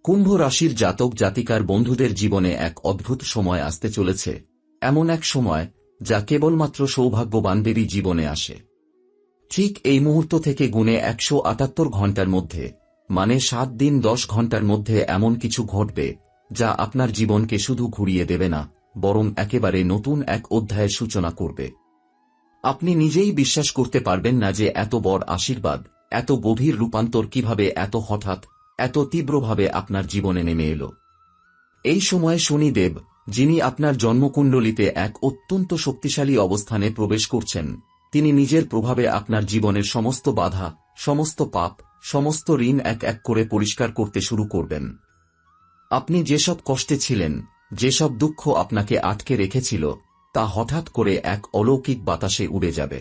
কুম্ভ রাশির জাতক জাতিকার বন্ধুদের জীবনে এক অদ্ভুত সময় আসতে চলেছে, এমন এক সময় যা কেবলমাত্র সৌভাগ্যবানদেরই জীবনে আসে। ঠিক এই মুহূর্ত থেকে গুণে 178 ঘণ্টার মধ্যে, মানে 7 দিন 10 ঘণ্টার মধ্যে এমন কিছু ঘটবে যা আপনার জীবনকে শুধু ঘুরিয়ে দেবে না, বরং একেবারে নতুন এক অধ্যায়ের সূচনা করবে। আপনি নিজেই বিশ্বাস করতে পারবেন না যে এত বড় আশীর্বাদ, এত গভীর রূপান্তর কিভাবে এত হঠাৎ, এত তীব্রভাবে আপনার জীবনে নেমে এলো। এই সময়ে শনিদেব, যিনি আপনার জন্মকুণ্ডলিতে এক অত্যন্ত শক্তিশালী অবস্থানে প্রবেশ করছেন, তিনি নিজের প্রভাবে আপনার জীবনের সমস্ত বাধা, সমস্ত পাপ, সমস্ত ঋণ এক এক করে পরিষ্কার করতে শুরু করবেন। আপনি যেসব কষ্টে ছিলেন, যেসব দুঃখ আপনাকে আটকে রেখেছিল, তা হঠাৎ করে এক অলৌকিক বাতাসে উড়ে যাবে।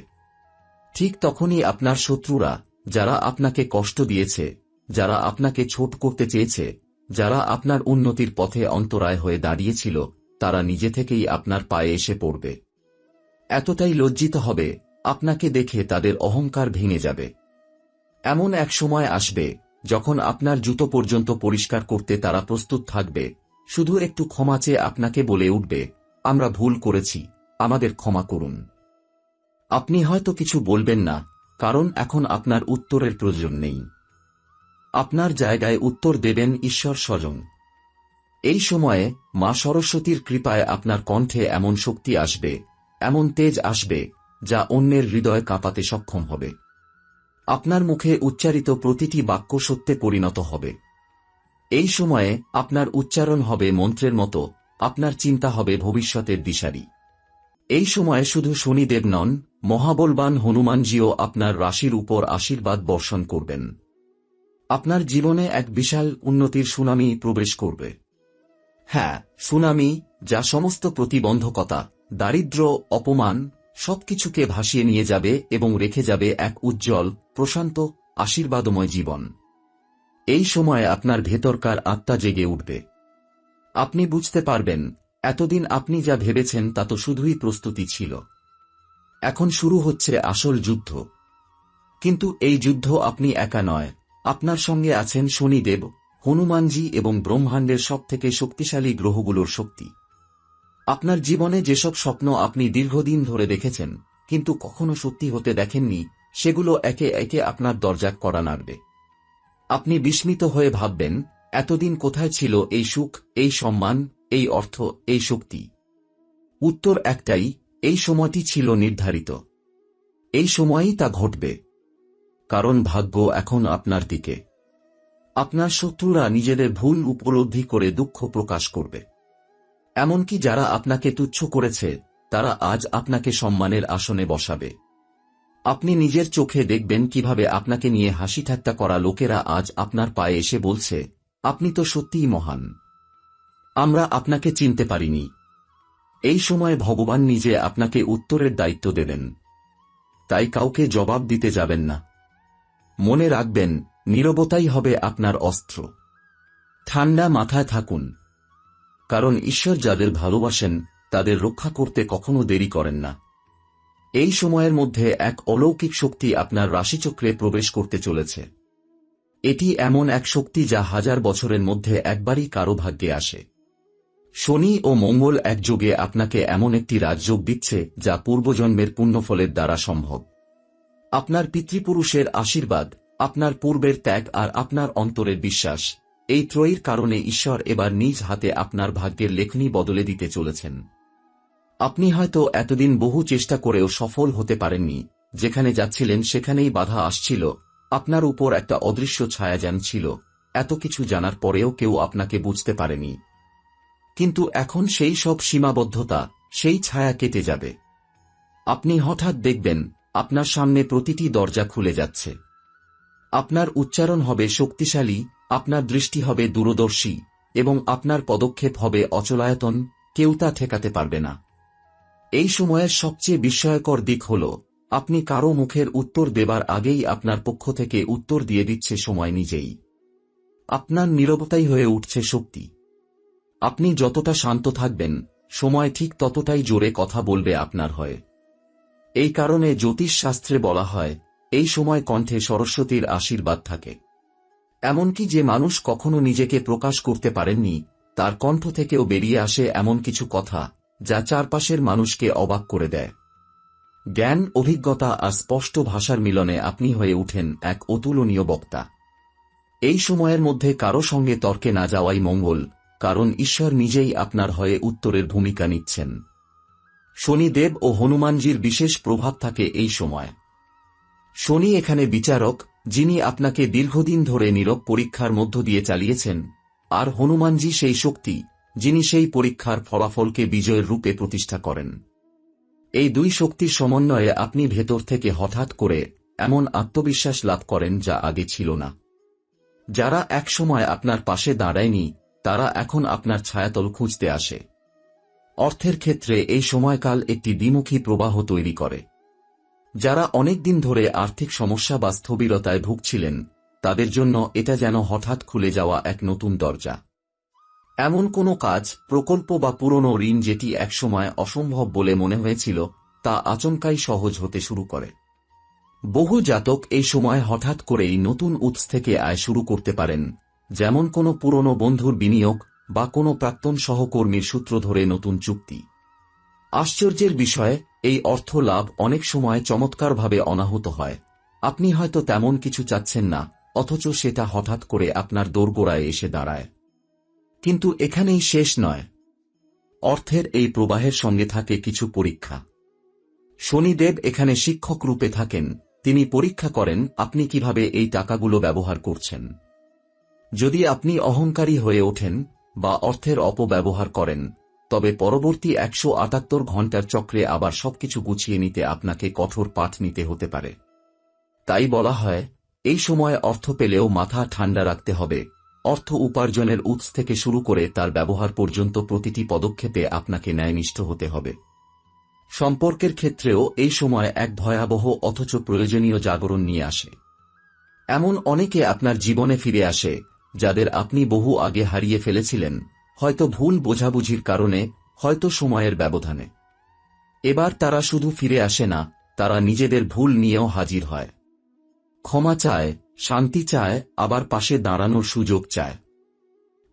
ঠিক তখনই আপনার শত্রুরা, যারা আপনাকে কষ্ট দিয়েছে, যারা আপনাকে ছোট করতে চেয়েছে, যারা আপনার উন্নতির পথে অন্তরায় হয়ে দাঁড়িয়েছিল, তারা নিজে থেকেই আপনার পায়ে এসে পড়বে। এতটাই লজ্জিত হবে, আপনাকে দেখে তাদের অহংকার ভেঙে যাবে। এমন এক সময় আসবে যখন আপনার জুতো পর্যন্ত পরিষ্কার করতে তারা প্রস্তুত থাকবে, শুধু একটু ক্ষমা চেয়ে আপনাকে বলে উঠবে, আমরা ভুল করেছি, আমাদের ক্ষমা করুন। আপনি হয়তো কিছু বলবেন না, কারণ এখন আপনার উত্তরের প্রয়োজন নেই। আপনার জায়গায় উত্তর দেবেন ঈশ্বর স্বয়ং। এই সময়ে মা সরস্বতীর কৃপায় আপনার কণ্ঠে এমন শক্তি আসবে, এমন তেজ আসবে, যা অন্যের হৃদয় কাঁপাতে সক্ষম হবে। আপনার মুখে উচ্চারিত প্রতিটি বাক্য সত্যে পরিণত হবে। এই সময়ে আপনার উচ্চারণ হবে মন্ত্রের মতো, আপনার চিন্তা হবে ভবিষ্যতের দিশারি। এই সময়ে শুধু শনিদেব নন, মহাবলবান হনুমানজিও আপনার রাশির উপর আশীর্বাদ বর্ষণ করবেন। আপনার জীবনে এক বিশাল উন্নতির সুনামি প্রবেশ করবে। হ্যাঁ, সুনামি, যা সমস্ত প্রতিবন্ধকতা, দারিদ্র্য, অপমান সবকিছুকে ভাসিয়ে নিয়ে যাবে এবং রেখে যাবে এক উজ্জ্বল, প্রশান্ত, আশীর্বাদময় জীবন। এই সময়ে আপনার ভেতরকার আত্মা জেগে উঠবে। আপনি বুঝতে পারবেন, এতদিন আপনি যা ভেবেছেন তা তো শুধুই প্রস্তুতি ছিল। এখন শুরু হচ্ছে আসল যুদ্ধ। কিন্তু এই যুদ্ধ আপনি একা নয়, আপনার সঙ্গে আছেন শনিদেব, হনুমানজি এবং ব্রহ্মাণ্ডের সবথেকে শক্তিশালী গ্রহগুলোর শক্তি। আপনার জীবনে যেসব স্বপ্ন আপনি দীর্ঘদিন ধরে দেখেছেন কিন্তু কখনো সত্যি হতে দেখেননি, সেগুলো একে একে আপনার দরজা কড়া নাড়বে। আপনি বিস্মিত হয়ে ভাববেন, এতদিন কোথায় ছিল এই সুখ, এই সম্মান, এই অর্থ, এই শক্তি? উত্তর একটাই, এই সময়টি ছিল নির্ধারিত। এই সময়েই তা ঘটবে। কারণ ভাগ্য এখন আপনার দিকে। আপনার শত্রুরা নিজেদের ভুল উপলব্ধি করে দুঃখ প্রকাশ করবে। এমনকি যারা আপনাকে তুচ্ছ করেছে, তারা আজ আপনাকে সম্মানের আসনে বসাবে। আপনি নিজের চোখে দেখবেন কিভাবে আপনাকে নিয়ে হাসি ঠাট্টা করা লোকেরা আজ আপনার পায়ে এসে বলছে, আপনি তো সত্যিই মহান, আমরা আপনাকে চিনতে পারিনি। এই সময় ভগবান নিজে আপনাকে উত্তরের দায়িত্ব দেবেন। তাই কাউকে জবাব দিতে যাবেন না। মনে রাখবেন, নীরবতাই হবে আপনার অস্ত্র। ঠান্ডা মাথায় থাকুন, কারণ ঈশ্বর যাদের ভালোবাসেন তাদের রক্ষা করতে কখনো দেরি করেন না। এই সময়ের মধ্যে এক অলৌকিক শক্তি আপনার রাশিচক্রে প্রবেশ করতে চলেছে। এটি এমন এক শক্তি যা হাজার বছরের মধ্যে একবারই কারো ভাগ্যে আসে। শনি ও মঙ্গল একযোগে আপনাকে এমন একটি রাজযোগ দিচ্ছে যা পূর্বজন্মের পুণ্যফলের দ্বারা সম্ভব। আপনার পিতৃপুরুষের আশীর্বাদ, আপনার পূর্বের ত্যাগ আর আপনার অন্তরের বিশ্বাস, এই ত্রয়ীর কারণে ঈশ্বর এবার নিজ হাতে আপনার ভাগ্যের লেখনী বদলে দিতে চলেছেন। আপনি হয়তো এতদিন বহু চেষ্টা করেও সফল হতে পারেননি, যেখানে যাচ্ছিলেন সেখানেই বাধা আসছিল, আপনার উপর একটা অদৃশ্য ছায়াযান ছিল, এত কিছু জানার পরেও কেউ আপনাকে বুঝতে পারেনি। কিন্তু এখন সেই সব সীমাবদ্ধতা, সেই ছায়া কেটে যাবে। আপনি হঠাৎ দেখবেন, আপনার সামনে প্রতিটি দরজা খুলে যাচ্ছে। আপনার উচ্চারণ হবে শক্তিশালী, আপনার দৃষ্টি হবে দূরদর্শী, এবং আপনার পদক্ষেপ হবে অচলায়তন, কেউ তা ঠেকাতে পারবে না। এই সময়ের সবচেয়ে বিস্ময়কর দিক হল, আপনি কারো মুখের উত্তর দেবার আগেই আপনার পক্ষ থেকে উত্তর দিয়ে দিচ্ছে সময় নিজেই। আপনার নীরবতাই হয়ে উঠছে শক্তি। আপনি যতটা শান্ত থাকবেন, সময় ঠিক ততটাই জোরে কথা বলবে আপনার হয়ে। এই কারণে জ্যোতিষ শাস্ত্রে বলা হয়, এই সময় কণ্ঠে সরস্বতীর আশীর্বাদ থাকে। এমনকি যে মানুষ কখনো নিজেকে প্রকাশ করতে পারেননি, তার কণ্ঠ থেকেও বেরিয়ে আসে এমন কিছু কথা যা চারপাশের মানুষকে অবাক করে দেয়। জ্ঞান, অভিজ্ঞতা আর স্পষ্ট ভাষার মিলনে আপনি হয়ে ওঠেন এক অতুলনীয় বক্তা। এই সময়ের মধ্যে কারো সঙ্গে তর্কে না যাওয়াই মঙ্গল, কারণ ঈশ্বর নিজেই আপনার হয়ে উত্তরের ভূমিকা নিচ্ছেন। শনিদেব ও হনুমানজির বিশেষ প্রভাব থাকে এই সময়। শনি এখানে বিচারক, যিনি আপনাকে দীর্ঘদিন ধরে নীরব পরীক্ষার মধ্য দিয়ে চালিয়েছেন, আর হনুমানজি সেই শক্তি, যিনি সেই পরীক্ষার ফলাফলকে বিজয়ের রূপে প্রতিষ্ঠা করেন। এই দুই শক্তির সমন্বয়ে আপনি ভেতর থেকে হঠাৎ করে এমন আত্মবিশ্বাস লাভ করেন যা আগে ছিল না। যারা একসময় আপনার পাশে দাঁড়ায়নি, তারা এখন আপনার ছায়াতল খুঁজতে আসে। অর্থের ক্ষেত্রে এই সময়কাল একটি দ্বিমুখী প্রবাহ তৈরি করে। যারা অনেকদিন ধরে আর্থিক সমস্যা বা স্থবিরতায় ভুগছিলেন, তাদের জন্য এটা যেন হঠাৎ খুলে যাওয়া এক নতুন দরজা। এমন কোনো কাজ, প্রকল্প বা পুরনো ঋণ যেটি একসময় অসম্ভব বলে মনে হয়েছিল, তা আচমকাই সহজ হতে শুরু করে। বহু জাতক এই সময় হঠাৎ করেই নতুন উৎস থেকে আয় শুরু করতে পারেন, যেমন কোনো পুরনো বন্ধুর বিনিয়োগ বা কোনো প্রাক্তন সহকর্মীর সূত্র ধরে নতুন চুক্তি। আশ্চর্যের বিষয়, এই অর্থ লাভ অনেক সময় চমৎকারভাবে অনাহুত হয়। আপনি হয়তো তেমন কিছু চাচ্ছেন না, অথচ সেটা হঠাৎ করে আপনার দোরগোড়ায় এসে দাঁড়ায়। কিন্তু এখানেই শেষ নয়। অর্থের এই প্রবাহের সঙ্গে থাকে কিছু পরীক্ষা। শনিদেব এখানে শিক্ষক রূপে থাকেন, তিনি পরীক্ষা করেন আপনি কিভাবে এই টাকাগুলো ব্যবহার করছেন। যদি আপনি অহংকারী হয়ে ওঠেন বা অর্থের অপব্যবহার করেন, তবে পরবর্তী 178 ঘণ্টার চক্রে আবার সবকিছু গুছিয়ে নিতে আপনাকে কঠোর পাঠ নিতে হতে পারে। তাই বলা হয়, এই সময় অর্থ পেলেও মাথা ঠান্ডা রাখতে হবে। অর্থ উপার্জনের উৎস থেকে শুরু করে তার ব্যবহার পর্যন্ত প্রতিটি পদক্ষেপে আপনাকে ন্যায়নিষ্ঠ হতে হবে। সম্পর্কের ক্ষেত্রেও এই সময় এক ভয়াবহ অথচ প্রয়োজনীয় জাগরণ নিয়ে আসে। এমন অনেকে আপনার জীবনে ফিরে আসে, যাদের আপনি বহু আগে হারিয়ে ফেলেছিলেন, হয়তো ভুল বোঝাবুঝির কারণে, হয়তো সময়ের ব্যবধানে। এবার তারা শুধু ফিরে আসে না, তারা নিজেদের ভুল নিয়েও হাজির হয়। ক্ষমা চায়, শান্তি চায়, আবার পাশে দাঁড়ানোর সুযোগ চায়।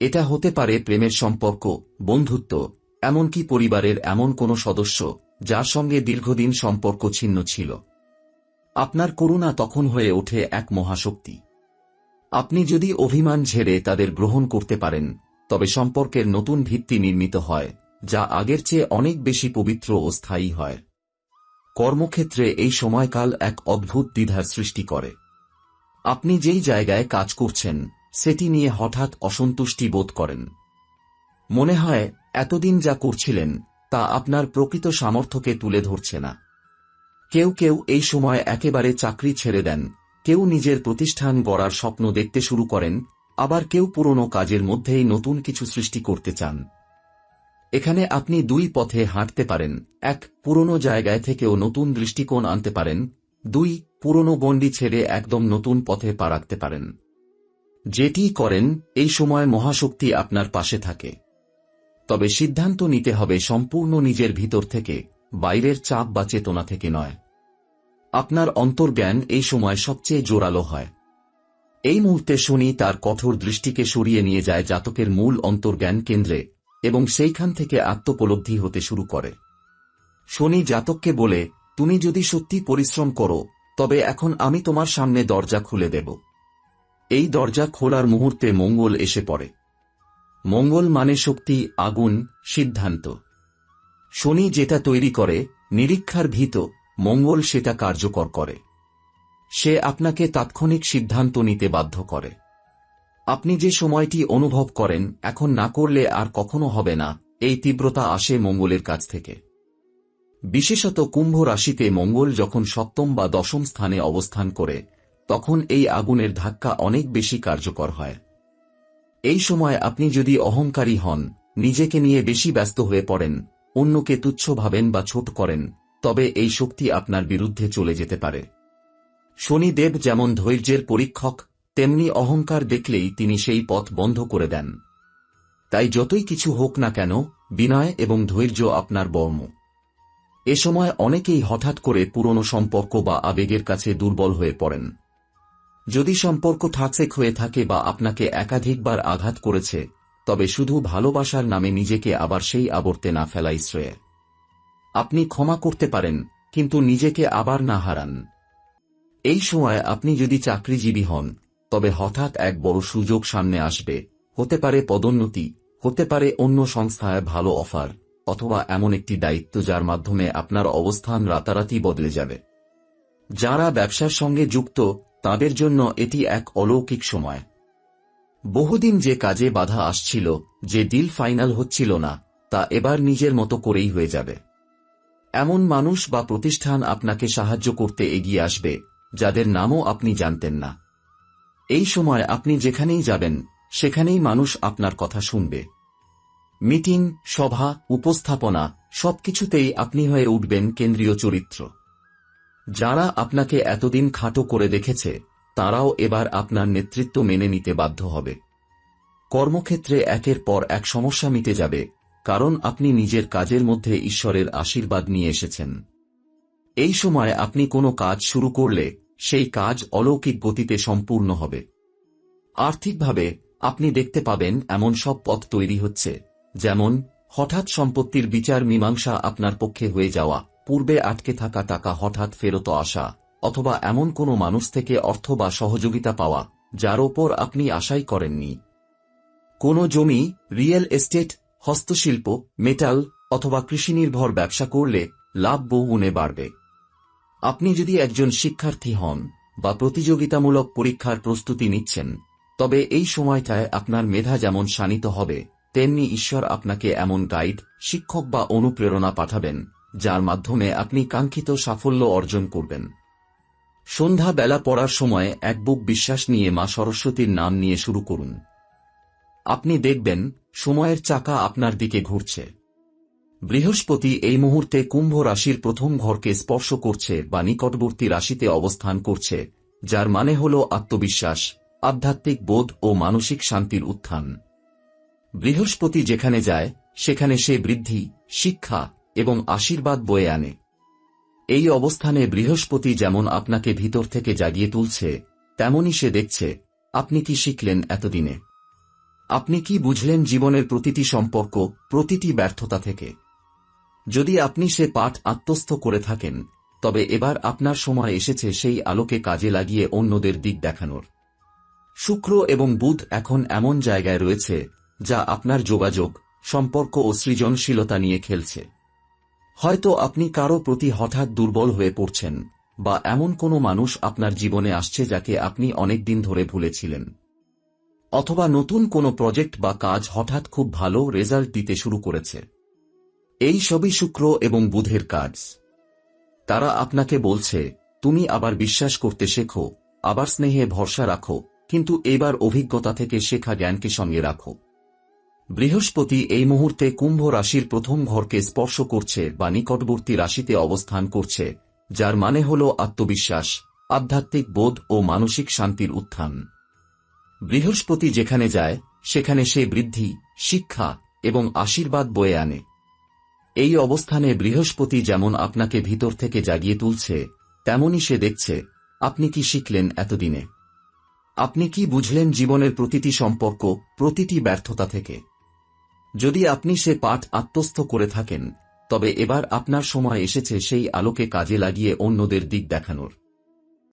এটা হতে পারে প্রেমের সম্পর্ক, বন্ধুত্ব, এমনকি পরিবারের এমন কোনো সদস্য যার সঙ্গে দীর্ঘদিন সম্পর্ক ছিন্ন ছিল। আপনার করুণা তখন হয়ে ওঠে এক মহাশক্তি। আপনি যদি অভিমান ঝেড়ে তাদের গ্রহণ করতে পারেন, তবে সম্পর্কের নতুন ভিত্তি নির্মিত হয়, যা আগের চেয়ে অনেক বেশি পবিত্র ও স্থায়ী হয়। কর্মক্ষেত্রে এই সময়কাল এক অদ্ভুত দ্বিধার সৃষ্টি করে। আপনি যেই জায়গায় কাজ করছেন, সেটি নিয়ে হঠাৎ অসন্তুষ্টি বোধ করেন। মনে হয় এতদিন যা করছিলেন তা আপনার প্রকৃত সামর্থ্যকে তুলে ধরছে না। কেউ কেউ এই সময় একেবারে চাকরি ছেড়ে দেন, কেউ নিজের প্রতিষ্ঠান গড়ার স্বপ্ন দেখতে শুরু করেন, আবার কেউ পুরনো কাজের মধ্যেই নতুন কিছু সৃষ্টি করতে চান। এখানে আপনি দুই পথে হাঁটতে পারেন। এক, পুরনো জায়গায় থেকেও নতুন দৃষ্টিকোণ আনতে পারেন। দুই, পুরনো গণ্ডি ছেড়ে একদম নতুন পথে পা রাখতে পারেন। যেটি করেন, এই সময় মহাশক্তি আপনার পাশে থাকে। তবে সিদ্ধান্ত নিতে হবে সম্পূর্ণ নিজের ভিতর থেকে, বাইরের চাপ বা চেতনা থেকে নয়। আপনার অন্তর্জ্ঞান এই সময় সবচেয়ে জোরালো হয়। এই মুহূর্তে শনি তার কঠোর দৃষ্টিকে সরিয়ে নিয়ে যায় জাতকের মূল অন্তর্জ্ঞান কেন্দ্রে, এবং সেইখান থেকে আত্মোপলব্ধি হতে শুরু করে। শনি জাতককে বলে, তুমি যদি সত্যি পরিশ্রম করো, তবে এখন আমি তোমার সামনে দরজা খুলে দেব। এই দরজা খোলার মুহূর্তে মঙ্গল এসে পড়ে। মঙ্গল মানে শক্তি, আগুন, সিদ্ধান্ত। শনি যেটা তৈরি করে, নিরীক্ষার ভীত, মঙ্গল সেটা কার্যকর করে। সে আপনাকে তাৎক্ষণিক সিদ্ধান্ত নিতে বাধ্য করে। আপনি যে সময়টি অনুভব করেন এখন না করলে আর কখনো হবে না, এই তীব্রতা আসে মঙ্গলের কাছ থেকে। বিশেষত কুম্ভ রাশিতে মঙ্গল যখন সপ্তম বা দশম স্থানে অবস্থান করে, তখন এই আগুনের ধাক্কা অনেক বেশি কার্যকর হয়। এই সময় আপনি যদি অহংকারী হন, নিজেকে নিয়ে বেশি ব্যস্ত হয়ে পড়েন, অন্যকে তুচ্ছ ভাবেন বা ছোট করেন, তবে এই শক্তি আপনার বিরুদ্ধে চলে যেতে পারে। শনিদেব যেমন ধৈর্যের পরীক্ষক, তেমনি অহংকার দেখলেই তিনি সেই পথ বন্ধ করে দেন। তাই যতই কিছু হোক না কেন, বিনয় এবং ধৈর্য আপনার বর্ম। এ সময় অনেকেই হঠাৎ করে পুরনো সম্পর্ক বা আবেগের কাছে দুর্বল হয়ে পড়েন। যদি সম্পর্ক টক্সিক হয়ে থাকে বা আপনাকে একাধিকবার আঘাত করেছে, তবে শুধু ভালোবাসার নামে নিজেকে আবার সেই আবর্তে না ফেলাই শ্রেয়। আপনি ক্ষমা করতে পারেন, কিন্তু নিজেকে আবার না হারান। এই সময় আপনি যদি চাকরিজীবী হন, তবে হঠাৎ এক বড় সুযোগ সামনে আসবে, হতে পারে পদোন্নতি, হতে পারে অন্য সংস্থায় ভালো অফার, অথবা এমন একটি দায়িত্ব যার মাধ্যমে আপনার অবস্থান রাতারাতি বদলে যাবে। যারা ব্যবসার সঙ্গে যুক্ত, তাদের জন্য এটি এক অলৌকিক সময়। বহুদিন যে কাজে বাধা আসছিল, যে ডিল ফাইনাল হচ্ছিল না, তা এবার নিজের মতো করেই হয়ে যাবে। এমন মানুষ বা প্রতিষ্ঠান আপনাকে সাহায্য করতে এগিয়ে আসবে, যাদের নামও আপনি জানতেন না। এই সময় আপনি যেখানেই যাবেন, সেখানেই মানুষ আপনার কথা শুনবে। মিটিং, সভা, উপস্থাপনা, সবকিছুতেই আপনি হয়ে উঠবেন কেন্দ্রীয় চরিত্র। যারা আপনাকে এতদিন খাটো করে দেখেছে, তারাও এবার আপনার নেতৃত্ব মেনে নিতে বাধ্য হবে। কর্মক্ষেত্রে একের পর এক সমস্যা মিটে যাবে, কারণ আপনি নিজের কাজের মধ্যে ঈশ্বরের আশীর্বাদ নিয়ে এসেছেন। এই সময় আপনি কোনো কাজ শুরু করলে, সেই কাজ অলৌকিক গতিতে সম্পূর্ণ হবে। আর্থিকভাবে আপনি দেখতে পাবেন এমন সব পথ তৈরি হচ্ছে, যেমন হঠাৎ সম্পত্তির বিচার মীমাংসা আপনার পক্ষে হয়ে যাওয়া, পূর্বে আটকে থাকা টাকা হঠাৎ ফেরত আসা, অথবা এমন কোনো মানুষ থেকে অর্থ বা সহযোগিতা পাওয়া, যার ওপর আপনি আশাই করেননি। কোনো জমি, রিয়েল এস্টেট, হস্তশিল্প, মেটাল অথবা কৃষিনির্ভর ব্যবসা করলে লাভ বহুগুণে বাড়বে। আপনি যদি একজন শিক্ষার্থী হন বা প্রতিযোগিতামূলক পরীক্ষার প্রস্তুতি নিচ্ছেন, তবে এই সময়টায় আপনার মেধা যেমন শানিত হবে, তেমনি ঈশ্বর আপনাকে এমন গাইড, শিক্ষক বা অনুপ্রেরণা পাঠাবেন, যার মাধ্যমে আপনি কাঙ্ক্ষিত সাফল্য অর্জন করবেন। সন্ধ্যা বেলা পড়ার সময় এক বুক বিশ্বাস নিয়ে মা সরস্বতীর নাম নিয়ে শুরু করুন। আপনি দেখবেন সময়ের চাকা আপনার দিকে ঘুরছে। বৃহস্পতি এই মুহূর্তে কুম্ভ রাশির প্রথম ঘরকে স্পর্শ করছে বা নিকটবর্তী রাশিতে অবস্থান করছে, যার মানে হল আত্মবিশ্বাস, আধ্যাত্মিক বোধ ও মানসিক শান্তির উত্থান। বৃহস্পতি যেখানে যায়, সেখানে সে বৃদ্ধি, শিক্ষা এবং আশীর্বাদ বয়ে আনে। এই অবস্থানে বৃহস্পতি যেমন আপনাকে ভিতর থেকে জাগিয়ে তুলছে, তেমনি সে দেখছে আপনি কি শিখলেন এতদিনে। আপনি কি বুঝলেন জীবনের প্রতিটি সম্পর্ক, প্রতিটি ব্যর্থতা থেকে। যদি আপনি সে পাঠ আত্মস্থ করে থাকেন, তবে এবার আপনার সময় এসেছে সেই আলোকে কাজে লাগিয়ে অন্যদের দিক দেখানোর। শুক্র এবং বুধ এখন এমন জায়গায় রয়েছে, যা আপনার যোগাযোগ, সম্পর্ক ও সৃজনশীলতা নিয়ে খেলছে। হয়তো আপনি কারো প্রতি হঠাৎ দুর্বল হয়ে পড়ছেন, বা এমন কোনো মানুষ আপনার জীবনে আসছে যাকে আপনি অনেকদিন ধরে ভুলেছিলেন। অথবা নতুন কোনো প্রজেক্ট বা কাজ হঠাৎ খুব ভালো রেজাল্ট দিতে শুরু করেছে। এই সবই শুক্র এবং বুধের কাজ। তারা আপনাকে বলছে, তুমি আবার বিশ্বাস করতে শেখো, আবার স্নেহে ভরসা রাখো, কিন্তু এবার অভিজ্ঞতা থেকে শেখা জ্ঞানকে সঙ্গে রাখো। বৃহস্পতি এই মুহূর্তে কুম্ভ রাশির প্রথম ঘরকে স্পর্শ করছে বা নিকটবর্তী রাশিতে অবস্থান করছে, যার মানে হল আত্মবিশ্বাস, আধ্যাত্মিক বোধ ও মানসিক শান্তির উত্থান। বৃহস্পতি যেখানে যায়, সেখানে সে বৃদ্ধি, শিক্ষা এবং আশীর্বাদ বয়ে আনে। এই অবস্থানে বৃহস্পতি যেমন আপনাকে ভিতর থেকে জাগিয়ে তুলছে, তেমনি সে দেখছে আপনি কি শিখলেন এতদিনে। আপনি কি বুঝলেন জীবনের প্রতিটি সম্পর্ক, প্রতিটি ব্যর্থতা থেকে। যদি আপনি সে পাঠ আত্মস্থ করে থাকেন, তবে এবার আপনার সময় এসেছে সেই আলোকে কাজে লাগিয়ে অন্যদের দিক দেখানোর।